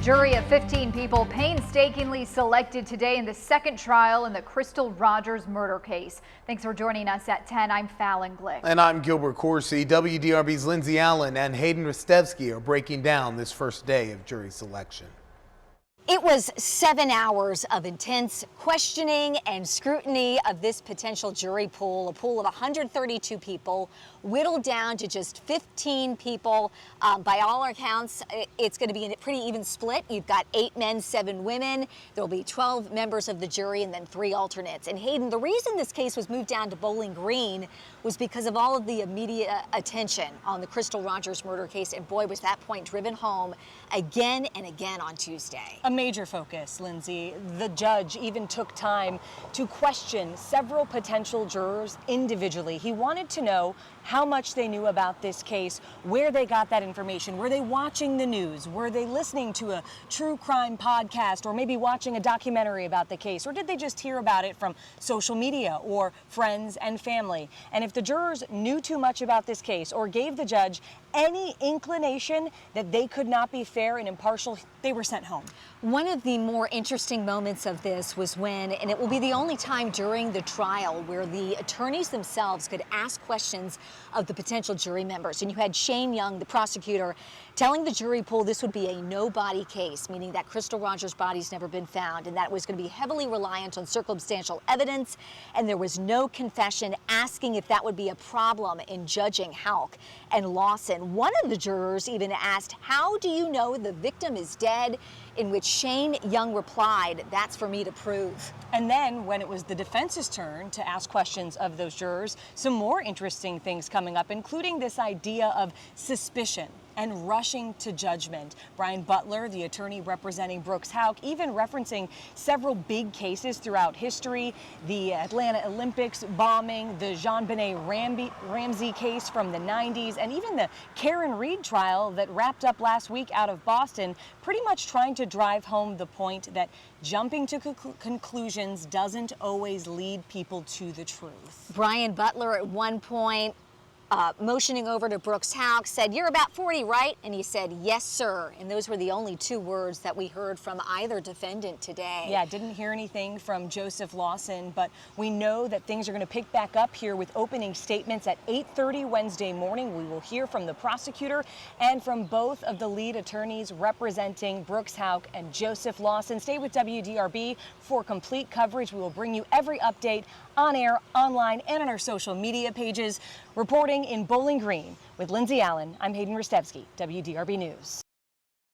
Jury of 15 people painstakingly selected today in the second trial in the Crystal Rogers murder case. Thanks for joining us at 10. I'm Fallon Glick. And I'm Gilbert Coursey. WDRB's Lindsay Allen and Hayden Restevsky are breaking down this first day of jury selection. It was 7 hours of intense questioning and scrutiny of this potential jury pool, a pool of 132 people, whittled down to just 15 people. By all accounts, it's going to be a pretty even split. You've got 8 men, 7 women. There'll be 12 members of the jury and then 3 alternates. And Hayden, the reason this case was moved down to Bowling Green was because of all of the immediate attention on the Crystal Rogers murder case. And boy, was that point driven home again and again on Tuesday. A major focus, Lindsay. The judge even took time to question several potential jurors individually. He wanted to know how much they knew about this case, where they got that information. Were they watching the news? Were they listening to a true crime podcast or maybe watching a documentary about the case? Or did they just hear about it from social media or friends and family? And if the jurors knew too much about this case or gave the judge any inclination that they could not be fair and impartial, they were sent home. One of the more interesting moments of this was when, and it will be the only time during the trial where the attorneys themselves could ask questions of the potential jury members. And you had Shane Young, the prosecutor, telling the jury pool this would be a no-body case, meaning that Crystal Rogers' body's never been found, and that it was going to be heavily reliant on circumstantial evidence, and there was no confession, asking if that would be a problem in judging Houck and Lawson. One of the jurors even asked, "How do you know the victim is dead?" In which Shane Young replied, "That's for me to prove." And then when it was the defense's turn to ask questions of those jurors, some more interesting things coming up, including this idea of suspicion and rushing to judgment. Brian Butler, the attorney representing Brooks Houck, even referencing several big cases throughout history, the Atlanta Olympics bombing, the JonBenet Ramsey case from the 90s, and even the Karen Reed trial that wrapped up last week out of Boston, pretty much trying to drive home the point that jumping to conclusions doesn't always lead people to the truth. Brian Butler at one point motioning over to Brooks Houck said, "You're about 40, right?" And he said, "Yes, sir." And those were the only 2 words that we heard from either defendant today. Yeah, didn't hear anything from Joseph Lawson, but we know that things are going to pick back up here with opening statements at 8:30 Wednesday morning. We will hear from the prosecutor and from both of the lead attorneys representing Brooks Houck and Joseph Lawson. Stay with WDRB for complete coverage. We will bring you every update on air, online, and on our social media pages. Reporting in Bowling Green with Lindsay Allen, I'm Hayden Restevsky, WDRB News.